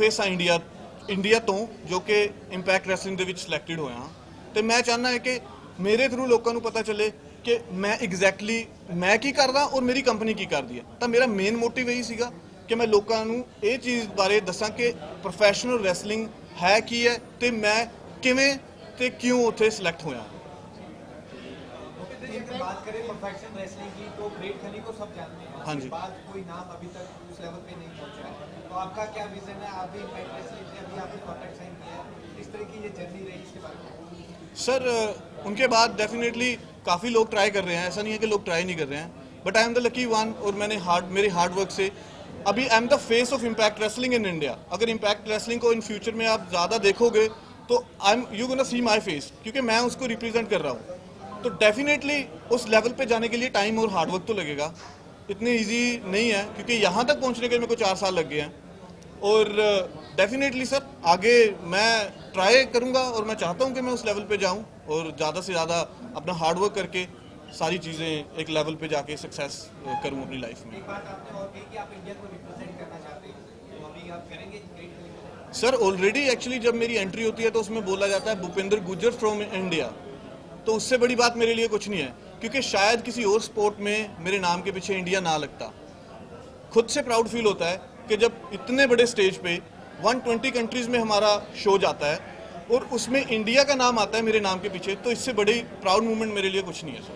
Place आ India तो जो कि इंपैक्ट रैसलिंग ਦੇ ਵਿੱਚ ਸਿਲੈਕਟਡ ਹੋਇਆ ਹਾਂ ਤੇ ਮੈਂ ਚਾਹੁੰਦਾ ਹਾਂ ਕਿ ਮੇਰੇ ਥਰੂ ਲੋਕਾਂ ਨੂੰ ਪਤਾ ਚੱਲੇ ਕਿ ਮੈਂ ਐਗਜ਼ੈਕਟਲੀ ਮੈਂ ਕੀ ਕਰਦਾ ਔਰ ਮੇਰੀ ਕੰਪਨੀ ਕੀ ਕਰਦੀ ਹੈ। ਤਾਂ ਮੇਰਾ ਮੇਨ ਮੋਟਿਵ ਇਹੀ ਸੀਗਾ ਕਿ ਮੈਂ ਲੋਕਾਂ ਨੂੰ ਇਹ ਚੀਜ਼ ਬਾਰੇ ਦੱਸਾਂ ਕਿ ਪ੍ਰੋਫੈਸ਼ਨਲ ਰੈਸਲਿੰਗ ਹੈ ਕੀ ਹੈ ਤੇ ਮੈਂ ਕਿਵੇਂ ਤੇ ਕਿਉਂ ਉੱਥੇ ਸਿਲੈਕਟ होया। बात करें प्रोफेशनल रेसलिंग की तो ग्रेट खली को सब जानते हैं। हाँ जी। बात कोई नाम अभी तक उस लेवल पे नहीं पहुंचा है, तो आपका क्या विजन है? आप भी इम्पैक्ट रेसलिंग से अभी आपने कॉन्ट्रैक्ट साइन किया है, किस तरह की ये जर्नी रही इसके बारे में? सर उनके बाद डेफिनेटली काफ़ी लोग ट्राई कर रहे हैं, ऐसा नहीं है कि लोग ट्राई नहीं कर रहे हैं, but I am the lucky one और मैंने मेरे हार्ड वर्क से अभी I am the face of impact wrestling in India. अगर इम्पैक्ट रेसलिंग को इन फ्यूचर में आप ज़्यादा देखोगे तो I am you gonna see my face, क्योंकि मैं उसको रिप्रेजेंट कर रहा हूँ। तो डेफिनेटली उस लेवल पे जाने के लिए टाइम और हार्ड वर्क तो लगेगा, इतनी इजी नहीं है, क्योंकि यहाँ तक पहुँचने के मेरे को 4 साल लग गए हैं। और डेफिनेटली सर आगे मैं ट्राई करूँगा और मैं चाहता हूँ कि मैं उस लेवल पे जाऊँ और ज़्यादा से ज़्यादा अपना हार्ड वर्क करके सारी चीज़ें एक लेवल पे जाके सक्सेस करूँ अपनी लाइफ में। एक बात आपने और कही कि आप इंडिया को रिप्रेजेंट करना चाहते हैं, तो अभी आप करेंगे ग्रेट खली को? सर ऑलरेडी एक्चुअली जब मेरी एंट्री होती है तो उसमें बोला जाता है भूपेंद्र गुर्जर फ्रॉम इंडिया, तो उससे बड़ी बात मेरे लिए कुछ नहीं है, क्योंकि शायद किसी और स्पोर्ट में मेरे नाम के पीछे इंडिया ना लगता। खुद से प्राउड फील होता है कि जब इतने बड़े स्टेज पे 120 कंट्रीज़ में हमारा शो जाता है और उसमें इंडिया का नाम आता है मेरे नाम के पीछे, तो इससे बड़ी प्राउड मूवमेंट मेरे लिए कुछ नहीं है सर।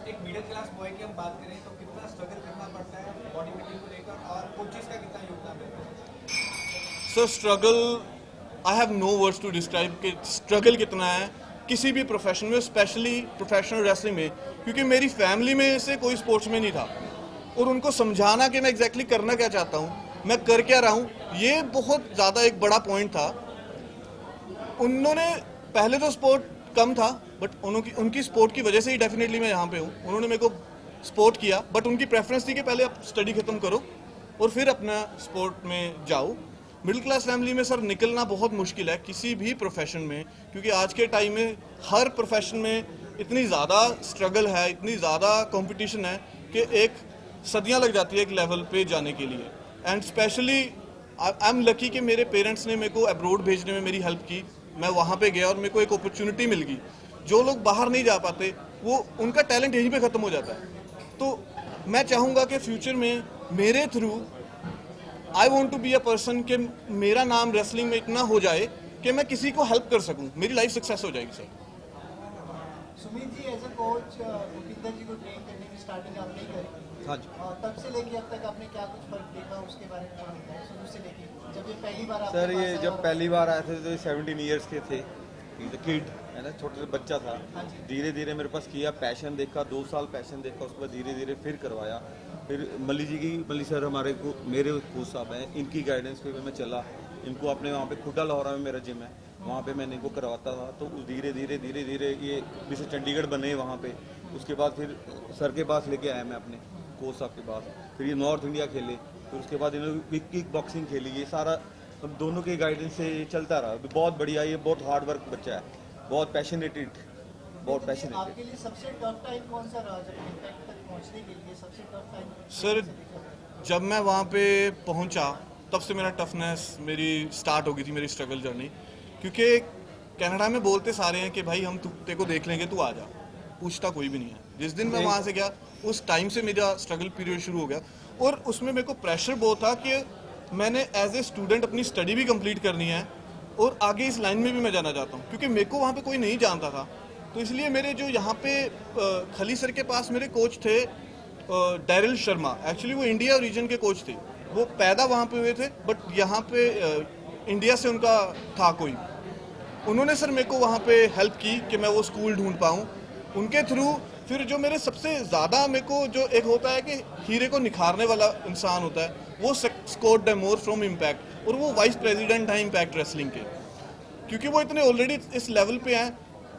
एक मिडिल क्लास बॉय की हम बात करें तो कितना स्ट्रगल करना पड़ता है बॉडी बिल्डिंग को लेकर, और कोचेस का कितना योगदान रहता है? Sir struggle I have no words to describe कि स्ट्रगल कितना है किसी भी प्रोफेशन में, स्पेशली प्रोफेशनल रेसलिंग में, क्योंकि मेरी फैमिली में से कोई स्पोर्ट्स में नहीं था और उनको समझाना कि मैं एग्जैक्टली करना क्या चाहता हूँ, मैं कर क्या रहा हूँ, ये बहुत ज़्यादा एक बड़ा पॉइंट था। उन्होंने पहले तो स्पोर्ट कम था, बट उनकी स्पोर्ट की वजह से ही डेफिनेटली मैं यहाँ पे हूँ। उन्होंने मेरे को सपोर्ट किया, बट उनकी प्रेफरेंस थी कि पहले आप स्टडी खत्म करो और फिर अपना स्पोर्ट में जाओ। मिडिल क्लास फैमिली में सर निकलना बहुत मुश्किल है किसी भी प्रोफेशन में, क्योंकि आज के टाइम में हर प्रोफेशन में इतनी ज़्यादा स्ट्रगल है, इतनी ज़्यादा कंपटीशन है कि एक सदियां लग जाती है एक लेवल पे जाने के लिए। And specially I am lucky कि मेरे पेरेंट्स ने मेरे को अब्रॉड भेजने में मेरी हेल्प की, मैं वहाँ पे गया और मेरे को एक अपॉर्चुनिटी मिल गई। जो लोग बाहर नहीं जा पाते वो उनका टैलेंट यहीं पे ख़त्म हो जाता है। तो मैं चाहूँगा कि फ्यूचर में मेरे थ्रू I want to be a person कि मेरा नाम रेसलिंग में इतना हो जाए कि मैं किसी को हेल्प कर सकूं, मेरी लाइफ सक्सेस हो जाएगी sir. Sumit ji as a coach Bhupinder ji को ट्रेन करने की स्टार्टिंग आपने ही करी। हाँ जी। तब से लेके अब तक आपने क्या कुछ फर्क देखा उसके बारे में थोड़ा बताएं, शुरू से लेके जब ये पहली बार आपके सर पास ये आया जब और- पहली बार आए थे तो ये 17 ईयर्स के थे, किड है ना, छोटे से बच्चा था। हाँ जी। धीरे धीरे मेरे पास किया, पैशन देखा, 2 साल पैशन देखा, उसके बाद धीरे धीरे फिर करवाया। फिर मल्ली सर हमारे को मेरे कोच साहब हैं, इनकी गाइडेंस पे मैं चला। इनको अपने वहाँ पे खुडा लाहौरा में मेरा जिम है, वहाँ पे मैंने इनको करवाता था। तो धीरे धीरे धीरे धीरे ये जैसे चंडीगढ़ बने वहाँ पे, उसके बाद फिर सर के पास लेके आया मैं अपने कोच साहब के पास। फिर ये नॉर्थ इंडिया खेले, फिर उसके बाद इन्होंने किक बॉक्सिंग खेली। ये सारा अब दोनों के गाइडेंस से ये चलता रहा। बहुत बढ़िया, ये बहुत हार्ड वर्क बच्चा है, बहुत पैशनेटेड, बहुत आपके पैशनेटेड। लिए सबसे टफ टाइम कौन सा रहा जब इम्पैक्ट तक पहुंचने के लिए? सबसे टफ टाइम सर जब मैं वहाँ पे पहुँचा तब से मेरा टफनेस मेरी स्टार्ट हो गई थी, मेरी स्ट्रगल जर्नी। क्योंकि कनाडा में बोलते सारे हैं कि भाई हम तेरे को देख लेंगे, तू आ जा, पूछता कोई भी नहीं है। जिस दिन मैं वहाँ से गया उस टाइम से मेरा स्ट्रगल पीरियड शुरू हो गया, और उसमें मेरे को प्रेशर बहुत था कि मैंने एज ए स्टूडेंट अपनी स्टडी भी कंप्लीट करनी है और आगे इस लाइन में भी मैं जाना चाहता हूँ, क्योंकि मेरे को वहाँ पे कोई नहीं जानता था। तो इसलिए मेरे जो यहाँ पे खली सर के पास मेरे कोच थे डैरिल शर्मा, एक्चुअली वो इंडिया रीजन के कोच थे, वो पैदा वहाँ पे हुए थे, बट यहाँ पे इंडिया से उनका था कोई। उन्होंने सर मेरे को वहाँ पे हेल्प की कि मैं वो स्कूल ढूंढ पाऊँ। उनके थ्रू फिर जो मेरे सबसे ज़्यादा मेरे को जो एक होता है कि हीरे को निखारने वाला इंसान होता है, वो स्कॉट डेमोर फ्रॉम इम्पैक्ट, और वो वाइस प्रेसिडेंट हैं इम्पैक्ट रेसलिंग के। क्योंकि वो इतने ऑलरेडी इस लेवल पे हैं,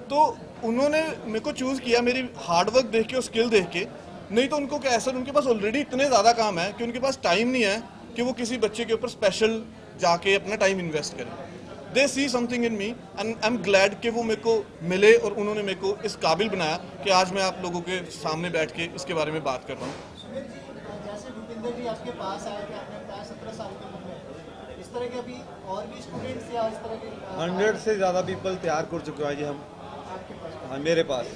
तो उन्होंने मेरे को चूज़ किया मेरी हार्ड वर्क देख के और स्किल देख के। नहीं तो उनको क्या है सर, उनके पास ऑलरेडी इतने ज़्यादा काम है कि उनके पास टाइम नहीं है कि वो किसी बच्चे के ऊपर स्पेशल जाके अपना टाइम इन्वेस्ट करें। They see something in me and I am glad कि वो मेरे को मिले और उन्होंने मेरे को इस काबिल बनाया कि आज मैं आप लोगों के सामने बैठ के इसके बारे में बात कर रहा हूँ। सुमित जी जैसे भूपिंदर जी आपके पास आए थे, आपने बताया 17 साल की उम्र में इस तरह के अभी और भी स्टूडेंट्स या इस तरह के 100 से ज़्यादा पीपल तैयार कर चुके हैं जी हम। आपके पास? हाँ, मेरे पास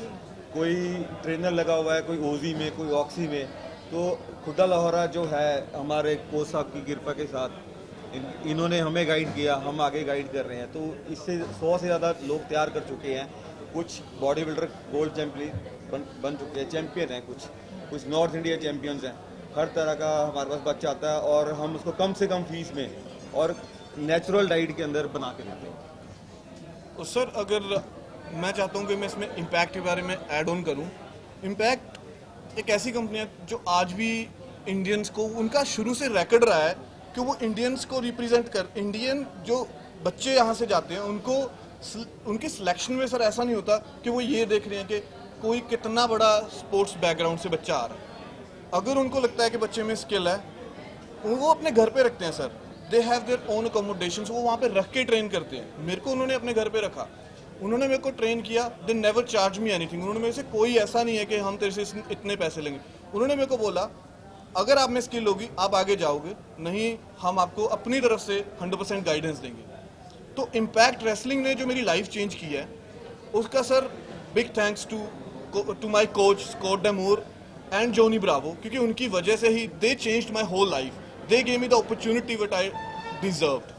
कोई ट्रेनर लगा हुआ है, कोई ओजी में, कोई ऑक्सी में। तो खुदा लाहौरा जो है हमारे कोच साहब की कृपा के साथ इन्होंने हमें गाइड किया, हम आगे गाइड कर रहे हैं। तो इससे 100 से ज़्यादा लोग तैयार कर चुके हैं। कुछ बॉडी बिल्डर गोल्ड चैंपियन बन चुके हैं, चैंपियन हैं, कुछ नॉर्थ इंडिया चैंपियंस हैं। हर तरह का हमारे पास बच्चा आता है और हम उसको कम से कम फीस में और नेचुरल डाइट के अंदर बना के देते हैं। तो सर अगर मैं चाहता हूँ कि मैं इसमें इम्पैक्ट के बारे में ऐड ऑन करूँ। इम्पैक्ट एक ऐसी कंपनी है जो आज भी इंडियंस को, उनका शुरू से रिकॉर्ड रहा है कि वो इंडियंस को रिप्रेजेंट कर, इंडियन जो बच्चे यहाँ से जाते हैं उनको उनके सिलेक्शन में सर ऐसा नहीं होता कि वो ये देख रहे हैं कि कोई कितना बड़ा स्पोर्ट्स बैकग्राउंड से बच्चा आ रहा है। अगर उनको लगता है कि बच्चे में स्किल है, वो अपने घर पे रखते हैं sir. They have their own accommodations, वो वहाँ पे रख के ट्रेन करते हैं। मेरे को उन्होंने अपने घर पे रखा, उन्होंने मेरे को ट्रेन किया। They never charge me anything. उन्होंने मेरे से कोई ऐसा नहीं है कि हम तेरे से इतने पैसे लेंगे। उन्होंने मेरे को बोला अगर आप में स्किल होगी आप आगे जाओगे, नहीं हम आपको अपनी तरफ से 100% गाइडेंस देंगे। तो इम्पैक्ट रेसलिंग ने जो मेरी लाइफ चेंज की है उसका sir big thanks to my coach Scott Demore and Johnny Bravo, क्योंकि उनकी वजह से ही they changed my whole life. They gave me the opportunity what I deserved.